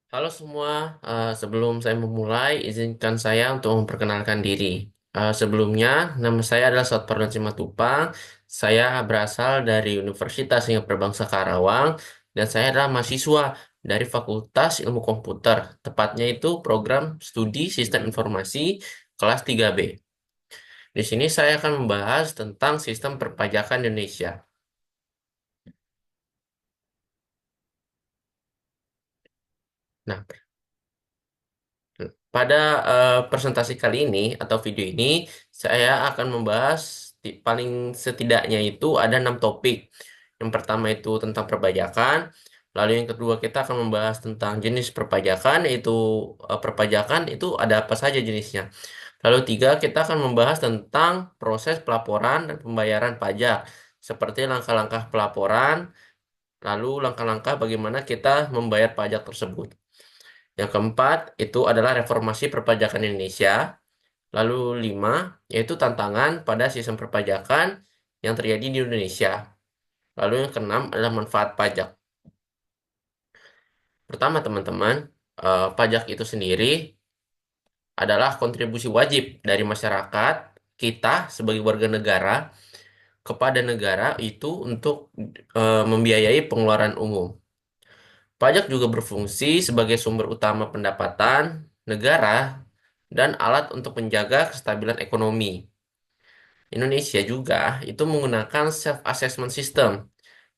Halo semua, sebelum saya memulai, izinkan saya untuk memperkenalkan diri. Sebelumnya, nama saya adalah Sotparnon Simatupang. Saya berasal dari Universitas Singapura Bangsa Karawang, dan saya adalah mahasiswa dari Fakultas Ilmu Komputer, tepatnya itu program studi Sistem Informasi kelas 3B. Di sini saya akan membahas tentang sistem perpajakan Indonesia. Nah, pada presentasi kali ini atau video ini, saya akan membahas paling setidaknya itu ada 6 topik. Yang pertama itu tentang perpajakan, lalu yang kedua kita akan membahas tentang jenis perpajakan, yaitu perpajakan itu ada apa saja jenisnya. Lalu tiga, kita akan membahas tentang proses pelaporan dan pembayaran pajak, seperti langkah-langkah pelaporan, lalu langkah-langkah bagaimana kita membayar pajak tersebut. Yang keempat, itu adalah reformasi perpajakan Indonesia. Lalu lima, yaitu tantangan pada sistem perpajakan yang terjadi di Indonesia. Lalu yang keenam adalah manfaat pajak. Pertama, teman-teman, pajak itu sendiri adalah kontribusi wajib dari masyarakat kita sebagai warga negara kepada negara itu untuk membiayai pengeluaran umum. Pajak juga berfungsi sebagai sumber utama pendapatan negara dan alat untuk menjaga kestabilan ekonomi. Indonesia juga itu menggunakan self-assessment system,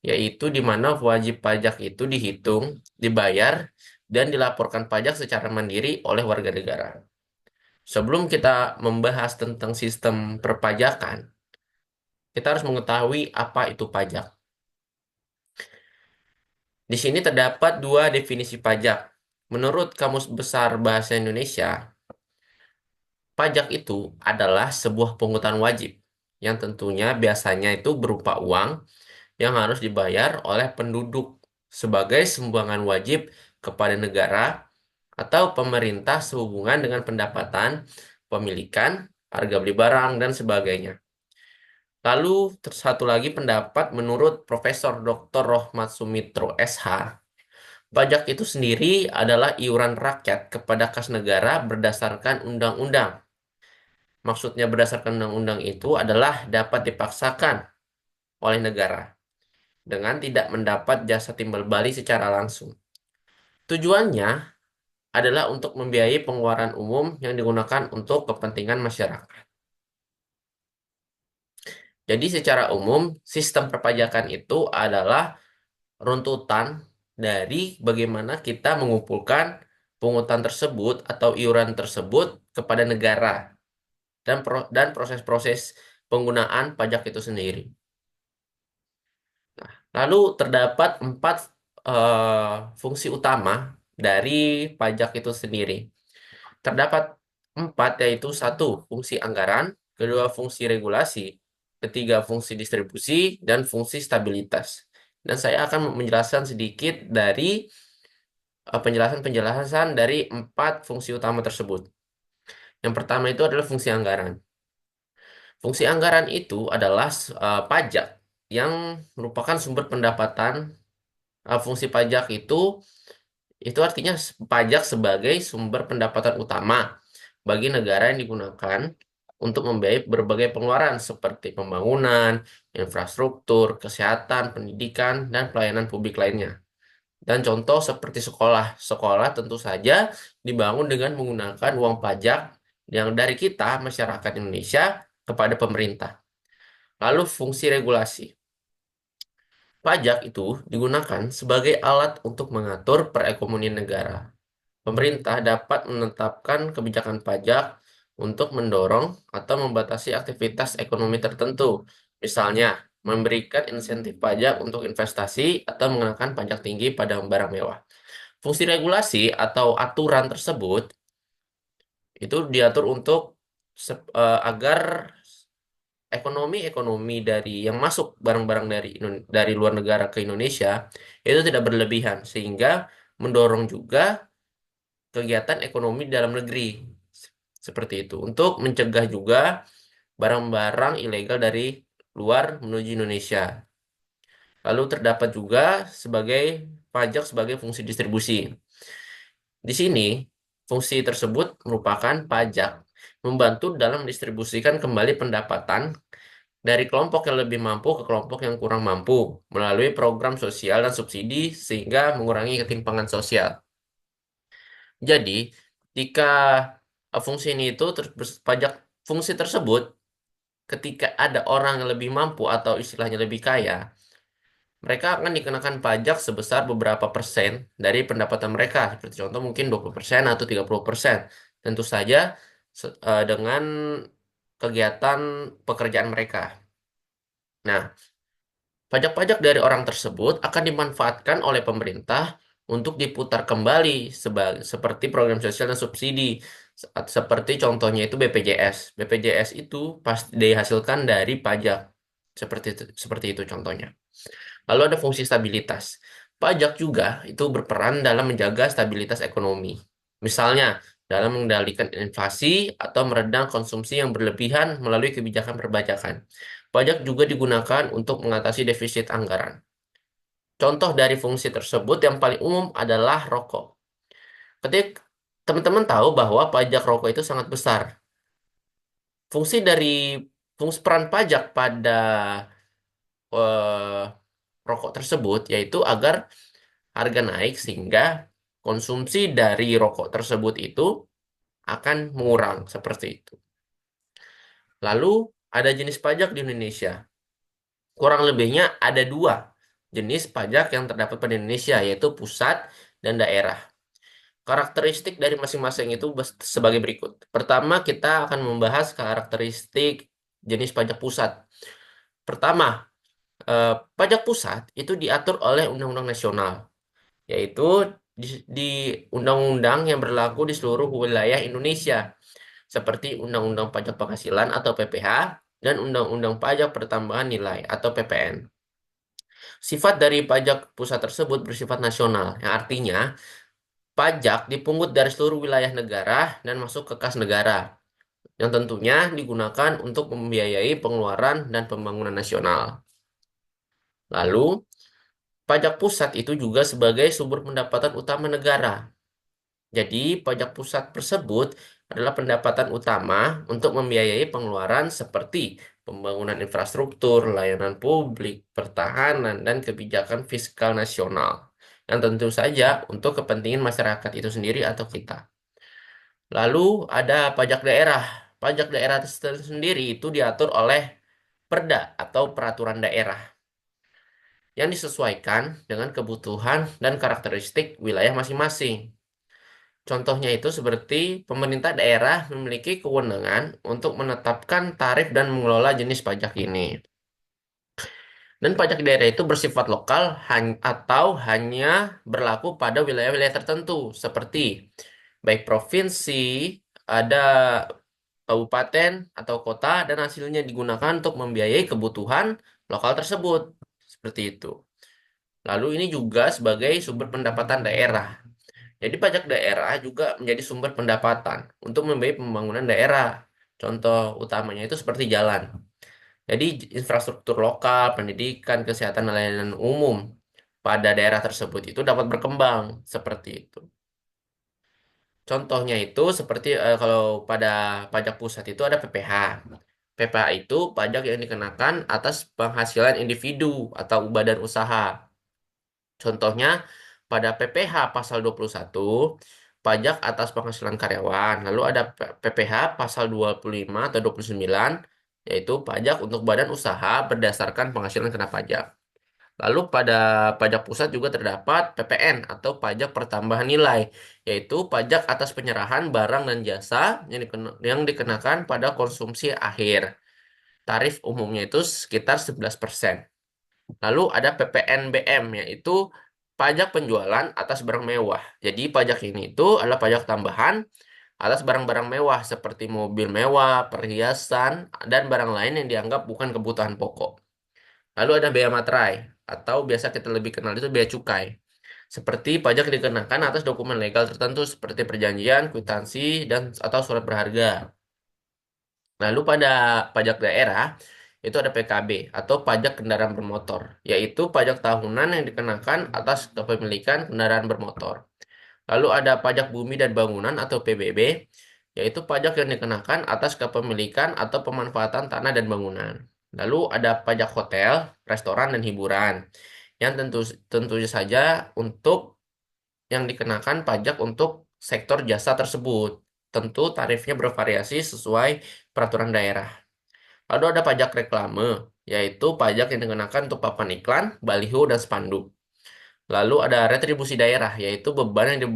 yaitu di mana wajib pajak itu dihitung, dibayar, dan dilaporkan pajak secara mandiri oleh warga negara. Sebelum kita membahas tentang sistem perpajakan, kita harus mengetahui apa itu pajak. Di sini terdapat dua definisi pajak. Menurut Kamus Besar Bahasa Indonesia, pajak itu adalah sebuah pungutan wajib yang tentunya biasanya itu berupa uang yang harus dibayar oleh penduduk sebagai sumbangan wajib kepada negara atau pemerintah sehubungan dengan pendapatan, pemilikan, harga beli barang, dan sebagainya. Lalu satu lagi pendapat menurut Profesor Dr. Rohmat Sumitro SH, pajak itu sendiri adalah iuran rakyat kepada kas negara berdasarkan undang-undang. Maksudnya berdasarkan undang-undang itu adalah dapat dipaksakan oleh negara dengan tidak mendapat jasa timbal balik secara langsung. Tujuannya adalah untuk membiayai pengeluaran umum yang digunakan untuk kepentingan masyarakat. Jadi secara umum, sistem perpajakan itu adalah runtutan dari bagaimana kita mengumpulkan pungutan tersebut atau iuran tersebut kepada negara dan proses-proses penggunaan pajak itu sendiri. Lalu terdapat 4 fungsi utama dari pajak itu sendiri. Terdapat 4, yaitu satu, fungsi anggaran, kedua, fungsi regulasi, ketiga, fungsi distribusi, dan fungsi stabilitas. Dan saya akan menjelaskan sedikit dari penjelasan-penjelasan dari 4 fungsi utama tersebut. Yang pertama itu adalah fungsi anggaran. Fungsi anggaran itu adalah pajak yang merupakan sumber pendapatan. Fungsi pajak itu artinya pajak sebagai sumber pendapatan utama bagi negara yang digunakan untuk membiayai berbagai pengeluaran seperti pembangunan, infrastruktur, kesehatan, pendidikan, dan pelayanan publik lainnya. Dan contoh seperti sekolah. Sekolah tentu saja dibangun dengan menggunakan uang pajak yang dari kita, masyarakat Indonesia, kepada pemerintah. Lalu fungsi regulasi. Pajak itu digunakan sebagai alat untuk mengatur perekonomian negara. Pemerintah dapat menetapkan kebijakan pajak untuk mendorong atau membatasi aktivitas ekonomi tertentu. Misalnya, memberikan insentif pajak untuk investasi atau mengenakan pajak tinggi pada barang mewah. Fungsi regulasi atau aturan tersebut itu diatur untuk agar ekonomi dari yang masuk barang-barang dari luar negara ke Indonesia itu tidak berlebihan sehingga mendorong juga kegiatan ekonomi di dalam negeri seperti itu untuk mencegah juga barang-barang ilegal dari luar menuju Indonesia. Lalu terdapat juga sebagai pajak sebagai fungsi distribusi. Di sini, fungsi tersebut merupakan pajak membantu dalam mendistribusikan kembali pendapatan dari kelompok yang lebih mampu ke kelompok yang kurang mampu melalui program sosial dan subsidi sehingga mengurangi ketimpangan sosial. Jadi, jika fungsi ini itu pajak fungsi tersebut ketika ada orang yang lebih mampu atau istilahnya lebih kaya, mereka akan dikenakan pajak sebesar beberapa persen dari pendapatan mereka. Seperti contoh mungkin 20% atau 30%. Tentu saja dengan kegiatan pekerjaan mereka. Nah, pajak-pajak dari orang tersebut akan dimanfaatkan oleh pemerintah untuk diputar kembali seperti program sosial dan subsidi. Seperti contohnya itu BPJS. BPJS itu pasti dihasilkan dari pajak. Seperti itu contohnya. Lalu ada fungsi stabilitas. Pajak juga itu berperan dalam menjaga stabilitas ekonomi. Misalnya, dalam mengendalikan inflasi atau meredam konsumsi yang berlebihan melalui kebijakan perbajakan. Pajak juga digunakan untuk mengatasi defisit anggaran. Contoh dari fungsi tersebut yang paling umum adalah rokok. Ketika teman-teman tahu bahwa pajak rokok itu sangat besar. Fungsi dari fungsi peran pajak pada eh, rokok tersebut yaitu agar harga naik sehingga konsumsi dari rokok tersebut itu akan mengurang seperti itu. Lalu ada jenis pajak di Indonesia. Kurang lebihnya ada dua jenis pajak yang terdapat pada Indonesia, yaitu pusat dan daerah. Karakteristik dari masing-masing itu sebagai berikut. Pertama, kita akan membahas karakteristik jenis pajak pusat. Pertama, pajak pusat itu diatur oleh undang-undang nasional, yaitu di, di undang-undang yang berlaku di seluruh wilayah Indonesia, seperti Undang-Undang Pajak Penghasilan atau PPh dan Undang-Undang Pajak Pertambahan Nilai atau PPN. Sifat dari pajak pusat tersebut bersifat nasional, yang artinya pajak dipungut dari seluruh wilayah negara dan masuk ke kas negara, yang tentunya digunakan untuk membiayai pengeluaran dan pembangunan nasional. Lalu, pajak pusat itu juga sebagai sumber pendapatan utama negara. Jadi, pajak pusat tersebut adalah pendapatan utama untuk membiayai pengeluaran seperti pembangunan infrastruktur, layanan publik, pertahanan, dan kebijakan fiskal nasional. Yang tentu saja untuk kepentingan masyarakat itu sendiri atau kita. Lalu ada pajak daerah. Pajak daerah sendiri itu diatur oleh Perda atau peraturan daerah yang disesuaikan dengan kebutuhan dan karakteristik wilayah masing-masing. Contohnya itu seperti pemerintah daerah memiliki kewenangan untuk menetapkan tarif dan mengelola jenis pajak ini. Dan pajak daerah itu bersifat lokal atau hanya berlaku pada wilayah-wilayah tertentu, seperti baik provinsi, ada kabupaten atau kota, dan hasilnya digunakan untuk membiayai kebutuhan lokal tersebut. Seperti itu. Lalu ini juga sebagai sumber pendapatan daerah. Jadi pajak daerah juga menjadi sumber pendapatan untuk membiayai pembangunan daerah. Contoh utamanya itu seperti jalan. Jadi infrastruktur lokal, pendidikan, kesehatan, dan layanan umum pada daerah tersebut itu dapat berkembang seperti itu. Contohnya itu seperti kalau pada pajak pusat itu ada PPh. PPh itu pajak yang dikenakan atas penghasilan individu atau badan usaha. Contohnya pada PPh pasal 21 pajak atas penghasilan karyawan. Lalu ada PPh pasal 25 atau 29 yaitu pajak untuk badan usaha berdasarkan penghasilan kena pajak. Lalu pada pajak pusat juga terdapat PPN atau pajak pertambahan nilai, yaitu pajak atas penyerahan barang dan jasa yang dikenakan pada konsumsi akhir. Tarif umumnya itu sekitar 11%. Lalu ada PPNBM, yaitu pajak penjualan atas barang mewah. Jadi pajak ini itu adalah pajak tambahan atas barang-barang mewah seperti mobil mewah, perhiasan, dan barang lain yang dianggap bukan kebutuhan pokok. Lalu ada bea materai atau biasa kita lebih kenal itu bea cukai. Seperti pajak dikenakan atas dokumen legal tertentu seperti perjanjian, kwitansi, dan atau surat berharga. Lalu pada pajak daerah itu ada PKB atau pajak kendaraan bermotor, yaitu pajak tahunan yang dikenakan atas kepemilikan kendaraan bermotor. Lalu ada pajak bumi dan bangunan atau PBB, yaitu pajak yang dikenakan atas kepemilikan atau pemanfaatan tanah dan bangunan. Lalu ada pajak hotel, restoran, dan hiburan, yang tentu saja untuk yang dikenakan pajak untuk sektor jasa tersebut. Tentu tarifnya bervariasi sesuai peraturan daerah. Lalu ada pajak reklame, yaitu pajak yang dikenakan untuk papan iklan, baliho, dan spanduk. Lalu ada retribusi daerah, yaitu beban yang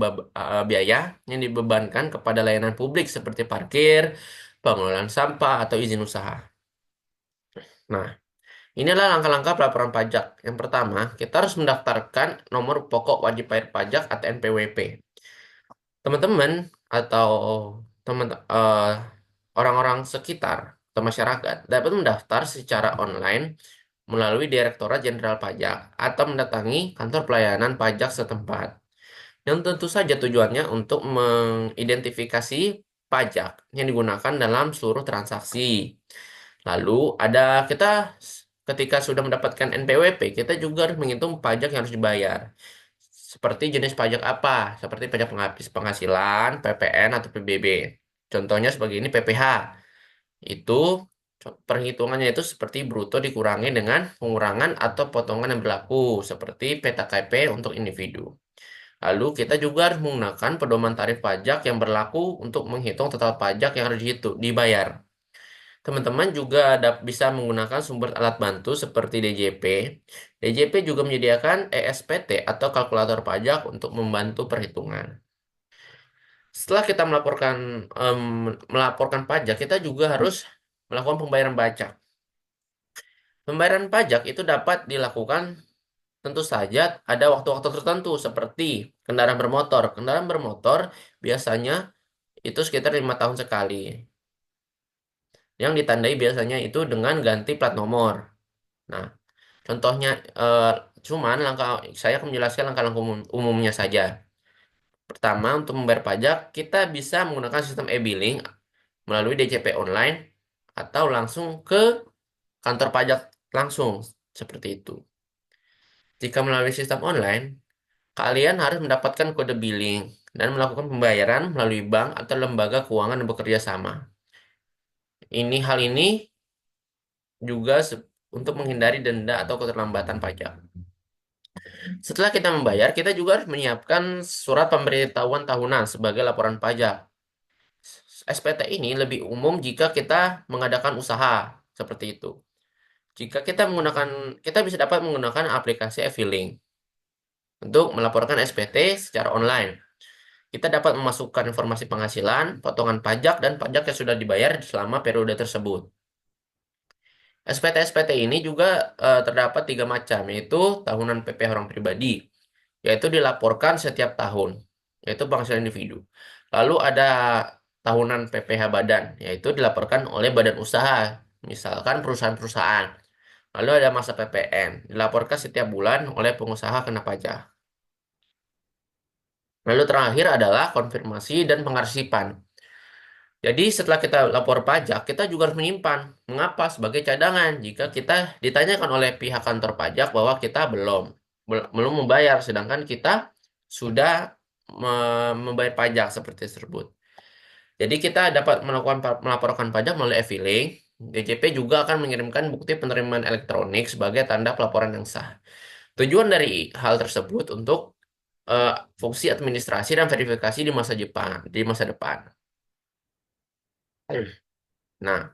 biaya yang dibebankan kepada layanan publik seperti parkir, pengelolaan sampah, atau izin usaha. Nah, inilah langkah-langkah pelaporan pajak. Yang pertama, kita harus mendaftarkan nomor pokok wajib bayar pajak atau NPWP. Teman-teman atau teman orang-orang sekitar atau masyarakat dapat mendaftar secara online melalui Direktorat Jenderal Pajak atau mendatangi kantor pelayanan pajak setempat. Yang tentu saja tujuannya untuk mengidentifikasi pajak yang digunakan dalam seluruh transaksi. Lalu ada kita ketika sudah mendapatkan NPWP, kita juga harus menghitung pajak yang harus dibayar. Seperti jenis pajak apa? Seperti pajak penghasilan, PPN, atau PBB. Contohnya sebagai ini PPh. Itu perhitungannya itu seperti bruto dikurangi dengan pengurangan atau potongan yang berlaku, seperti PTKP untuk individu. Lalu kita juga harus menggunakan pedoman tarif pajak yang berlaku untuk menghitung total pajak yang harus dibayar. Teman-teman juga bisa menggunakan sumber alat bantu seperti DJP. DJP juga menyediakan ESPT atau kalkulator pajak untuk membantu perhitungan. Setelah kita melaporkan pajak, kita juga harus melakukan pembayaran pajak. Pembayaran pajak itu dapat dilakukan tentu saja ada waktu-waktu tertentu seperti kendaraan bermotor. Kendaraan bermotor biasanya itu sekitar 5 tahun sekali. Yang ditandai biasanya itu dengan ganti plat nomor. Nah, contohnya cuman saya akan menjelaskan langkah-langkah umumnya saja. Pertama, untuk membayar pajak, kita bisa menggunakan sistem e-billing melalui DJP online atau langsung ke kantor pajak langsung seperti itu. Jika melalui sistem online, kalian harus mendapatkan kode billing dan melakukan pembayaran melalui bank atau lembaga keuangan yang bekerja sama. Hal ini juga untuk menghindari denda atau keterlambatan pajak. Setelah kita membayar, kita juga harus menyiapkan surat pemberitahuan tahunan sebagai laporan pajak. SPT ini lebih umum jika kita mengadakan usaha seperti itu. Jika kita bisa dapat menggunakan aplikasi e-filing untuk melaporkan SPT secara online. Kita dapat memasukkan informasi penghasilan, potongan pajak, dan pajak yang sudah dibayar selama periode tersebut. SPT-SPT ini juga terdapat 3 macam, yaitu tahunan PPh orang pribadi, yaitu dilaporkan setiap tahun, yaitu penghasilan individu. Lalu ada tahunan PPh badan, yaitu dilaporkan oleh badan usaha, misalkan perusahaan-perusahaan. Lalu ada masa PPN, dilaporkan setiap bulan oleh pengusaha kena pajak. Lalu terakhir adalah konfirmasi dan pengarsipan. Jadi setelah kita lapor pajak, kita juga harus menyimpan. Mengapa? Sebagai cadangan. Jika kita ditanyakan oleh pihak kantor pajak bahwa kita belum membayar, sedangkan kita sudah membayar pajak seperti tersebut. Jadi kita dapat melaporkan pajak melalui e-filing. DJP juga akan mengirimkan bukti penerimaan elektronik sebagai tanda pelaporan yang sah. Tujuan dari hal tersebut untuk eh, fungsi administrasi dan verifikasi di masa depan. Nah,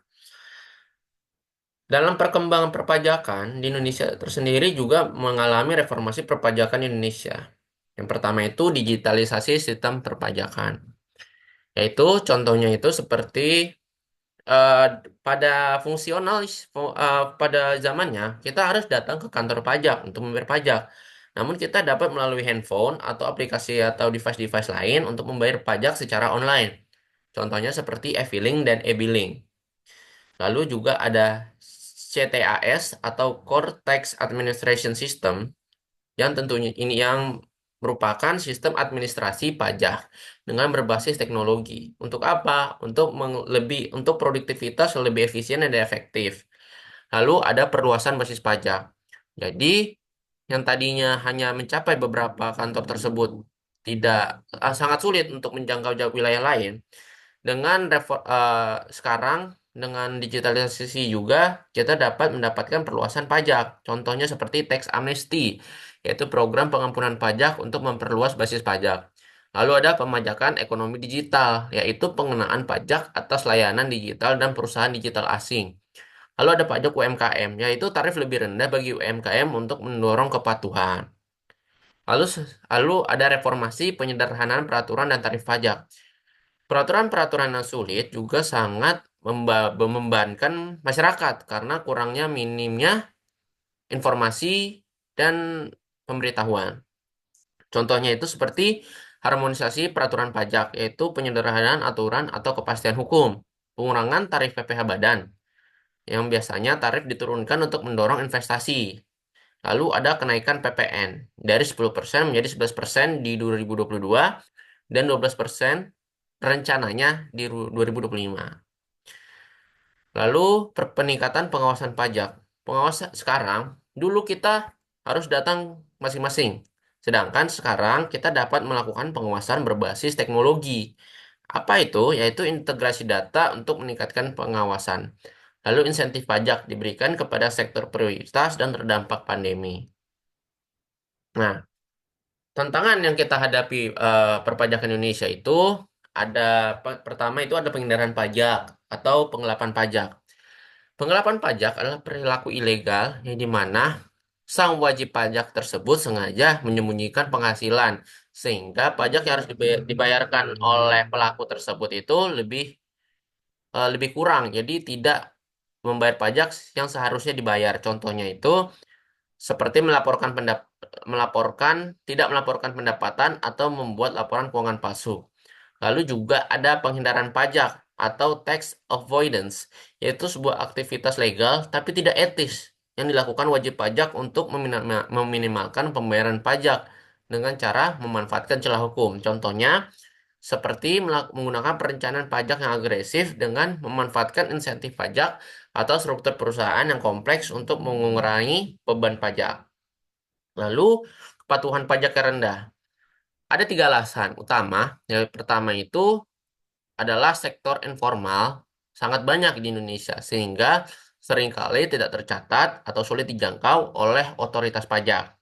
dalam perkembangan perpajakan di Indonesia tersendiri juga mengalami reformasi perpajakan di Indonesia. Yang pertama itu digitalisasi sistem perpajakan. Yaitu contohnya itu seperti eh, pada pada zamannya kita harus datang ke kantor pajak untuk membayar pajak. Namun kita dapat melalui handphone atau aplikasi atau device-device lain untuk membayar pajak secara online. Contohnya seperti e-filing dan e-billing. Lalu juga ada CTAS atau Core Tax Administration System yang tentunya ini yang merupakan sistem administrasi pajak dengan berbasis teknologi. Untuk apa? Untuk produktivitas lebih efisien dan efektif. Lalu ada perluasan basis pajak. Jadi yang tadinya hanya mencapai beberapa kantor tersebut tidak sangat sulit untuk menjangkau jauh wilayah lain. Dengan sekarang dengan digitalisasi juga kita dapat mendapatkan perluasan pajak. Contohnya seperti tax amnesty, yaitu program pengampunan pajak untuk memperluas basis pajak. Lalu ada pemajakan ekonomi digital, yaitu pengenaan pajak atas layanan digital dan perusahaan digital asing. Lalu ada pajak UMKM, yaitu tarif lebih rendah bagi UMKM untuk mendorong kepatuhan. Lalu ada reformasi penyederhanaan peraturan dan tarif pajak. Peraturan-peraturan yang sulit juga sangat membebankan masyarakat karena kurangnya minimnya informasi dan pemberitahuan. Contohnya itu seperti harmonisasi peraturan pajak, yaitu penyederhanaan aturan atau kepastian hukum, pengurangan tarif PPh badan, yang biasanya tarif diturunkan untuk mendorong investasi. Lalu ada kenaikan PPN dari 10% menjadi 11% di 2022 dan 12% rencananya di 2025. Lalu peningkatan pengawasan pajak. Pengawas sekarang, dulu kita harus datang masing-masing. Sedangkan sekarang kita dapat melakukan pengawasan berbasis teknologi. Apa itu? Yaitu integrasi data untuk meningkatkan pengawasan. Lalu insentif pajak diberikan kepada sektor prioritas dan terdampak pandemi. Nah, tantangan yang kita hadapi perpajakan Indonesia itu ada pertama itu ada penghindaran pajak atau penggelapan pajak. Penggelapan pajak adalah perilaku ilegal yang dimana sang wajib pajak tersebut sengaja menyembunyikan penghasilan sehingga pajak yang harus dibayarkan oleh pelaku tersebut itu lebih kurang. Jadi tidak membayar pajak yang seharusnya dibayar. Contohnya itu seperti melaporkan tidak melaporkan pendapatan atau membuat laporan keuangan palsu. Lalu juga ada penghindaran pajak atau tax avoidance, yaitu sebuah aktivitas legal tapi tidak etis yang dilakukan wajib pajak untuk meminimalkan pembayaran pajak dengan cara memanfaatkan celah hukum. Contohnya seperti menggunakan perencanaan pajak yang agresif dengan memanfaatkan insentif pajak atau struktur perusahaan yang kompleks untuk mengurangi beban pajak. Lalu, kepatuhan pajak yang rendah. Ada tiga alasan utama. Yang pertama itu adalah sektor informal sangat banyak di Indonesia, sehingga seringkali tidak tercatat atau sulit dijangkau oleh otoritas pajak.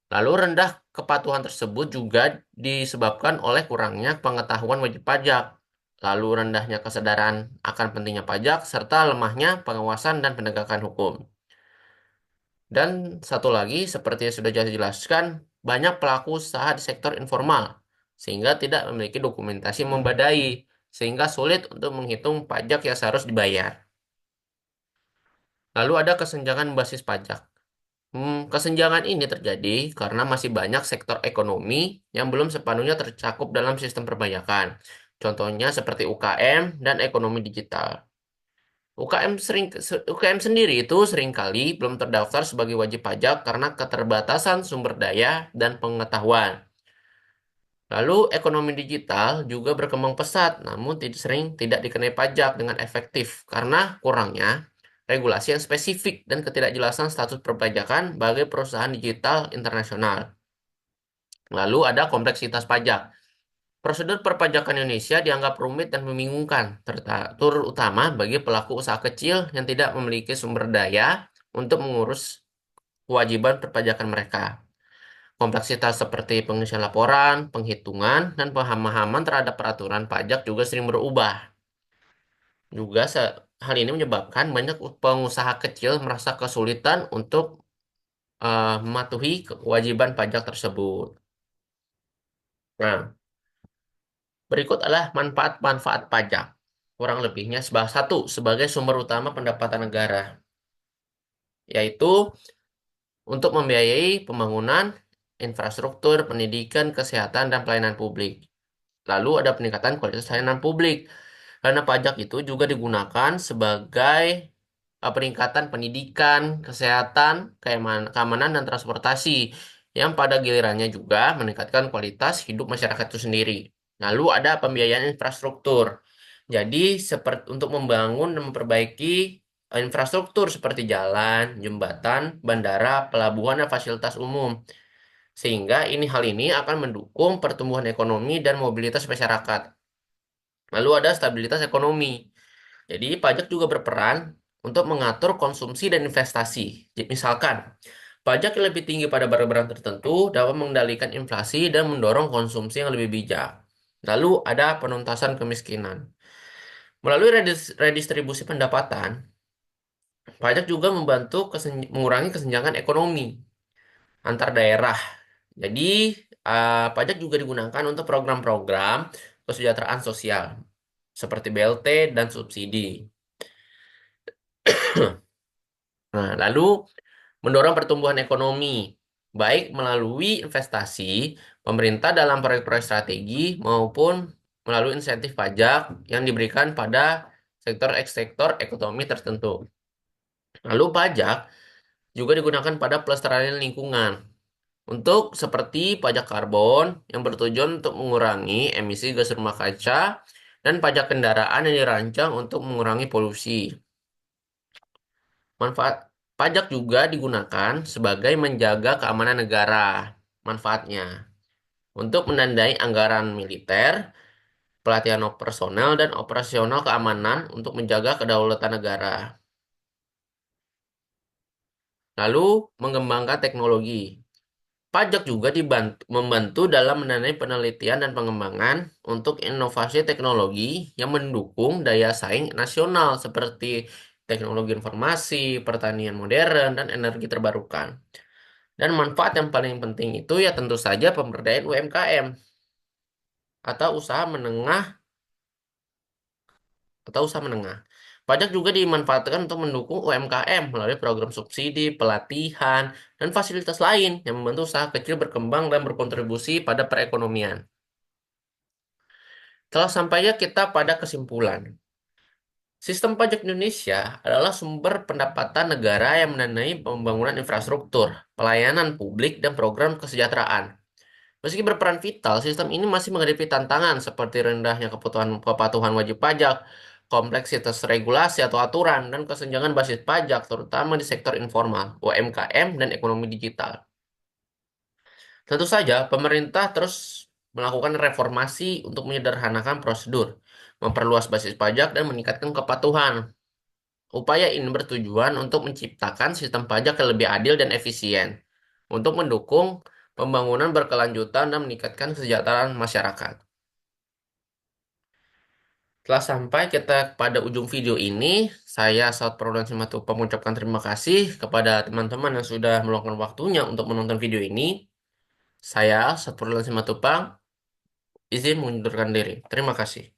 Lalu rendah kepatuhan tersebut juga disebabkan oleh kurangnya pengetahuan wajib pajak, lalu rendahnya kesadaran akan pentingnya pajak, serta lemahnya pengawasan dan penegakan hukum. Dan satu lagi, seperti yang sudah saya jelaskan, banyak pelaku usaha di sektor informal, sehingga tidak memiliki dokumentasi yang memadai, sehingga sulit untuk menghitung pajak yang seharus dibayar. Lalu ada kesenjangan basis pajak. Kesenjangan ini terjadi karena masih banyak sektor ekonomi yang belum sepenuhnya tercakup dalam sistem perpajakan. Contohnya seperti UKM dan ekonomi digital. UKM sendiri itu seringkali belum terdaftar sebagai wajib pajak karena keterbatasan sumber daya dan pengetahuan. Lalu ekonomi digital juga berkembang pesat, namun sering tidak dikenai pajak dengan efektif karena kurangnya regulasi yang spesifik dan ketidakjelasan status perpajakan bagi perusahaan digital internasional. Lalu ada kompleksitas pajak. Prosedur perpajakan Indonesia dianggap rumit dan membingungkan, terutama bagi pelaku usaha kecil yang tidak memiliki sumber daya untuk mengurus kewajiban perpajakan mereka. Kompleksitas seperti pengisian laporan, penghitungan, dan pemahaman terhadap peraturan pajak juga sering berubah. Juga hal ini menyebabkan banyak pengusaha kecil merasa kesulitan untuk mematuhi kewajiban pajak tersebut. Nah, berikut adalah manfaat-manfaat pajak. Kurang lebihnya satu sebagai sumber utama pendapatan negara, yaitu untuk membiayai pembangunan infrastruktur, pendidikan, kesehatan, dan pelayanan publik. Lalu ada peningkatan kualitas layanan publik. Karena pajak itu juga digunakan sebagai peningkatan pendidikan, kesehatan, keamanan, dan transportasi yang pada gilirannya juga meningkatkan kualitas hidup masyarakat itu sendiri. Lalu ada pembiayaan infrastruktur. Jadi seperti untuk membangun dan memperbaiki infrastruktur seperti jalan, jembatan, bandara, pelabuhan, dan fasilitas umum. Sehingga hal ini akan mendukung pertumbuhan ekonomi dan mobilitas masyarakat. Lalu ada stabilitas ekonomi. Jadi pajak juga berperan untuk mengatur konsumsi dan investasi. Jadi, misalkan, pajak yang lebih tinggi pada barang-barang tertentu dapat mengendalikan inflasi dan mendorong konsumsi yang lebih bijak. Lalu ada penuntasan kemiskinan. Melalui redistribusi pendapatan, pajak juga membantu mengurangi kesenjangan ekonomi antar daerah. Jadi, pajak juga digunakan untuk program-program kesejahteraan sosial seperti BLT dan subsidi. Nah, lalu mendorong pertumbuhan ekonomi, baik melalui investasi pemerintah dalam proyek-proyek strategi maupun melalui insentif pajak yang diberikan pada sektor ekonomi tertentu. Lalu pajak juga digunakan pada pelestarian lingkungan untuk seperti pajak karbon yang bertujuan untuk mengurangi emisi gas rumah kaca dan pajak kendaraan yang dirancang untuk mengurangi polusi. Manfaat pajak juga digunakan sebagai menjaga keamanan negara. Manfaatnya untuk menandai anggaran militer, pelatihan personel, dan operasional keamanan untuk menjaga kedaulatan negara. Lalu, mengembangkan teknologi. Pajak juga membantu dalam mendanai penelitian dan pengembangan untuk inovasi teknologi yang mendukung daya saing nasional seperti teknologi informasi, pertanian modern, dan energi terbarukan. Dan manfaat yang paling penting itu ya tentu saja pemberdayaan UMKM atau usaha menengah atau usaha menengah. Pajak juga dimanfaatkan untuk mendukung UMKM melalui program subsidi, pelatihan, dan fasilitas lain yang membantu usaha kecil berkembang dan berkontribusi pada perekonomian. Telah sampainya kita pada kesimpulan. Sistem pajak Indonesia adalah sumber pendapatan negara yang mendanai pembangunan infrastruktur, pelayanan publik, dan program kesejahteraan. Meski berperan vital, sistem ini masih menghadapi tantangan seperti rendahnya kepatuhan wajib pajak, kompleksitas regulasi atau aturan, dan kesenjangan basis pajak, terutama di sektor informal, UMKM, dan ekonomi digital. Tentu saja, pemerintah terus melakukan reformasi untuk menyederhanakan prosedur, memperluas basis pajak, dan meningkatkan kepatuhan. Upaya ini bertujuan untuk menciptakan sistem pajak yang lebih adil dan efisien, untuk mendukung pembangunan berkelanjutan dan meningkatkan kesejahteraan masyarakat. Telah sampai kita pada ujung video ini, saya Saud Peraudan Simatupang mengucapkan terima kasih kepada teman-teman yang sudah meluangkan waktunya untuk menonton video ini. Saya Saud Peraudan Simatupang izin mengundurkan diri. Terima kasih.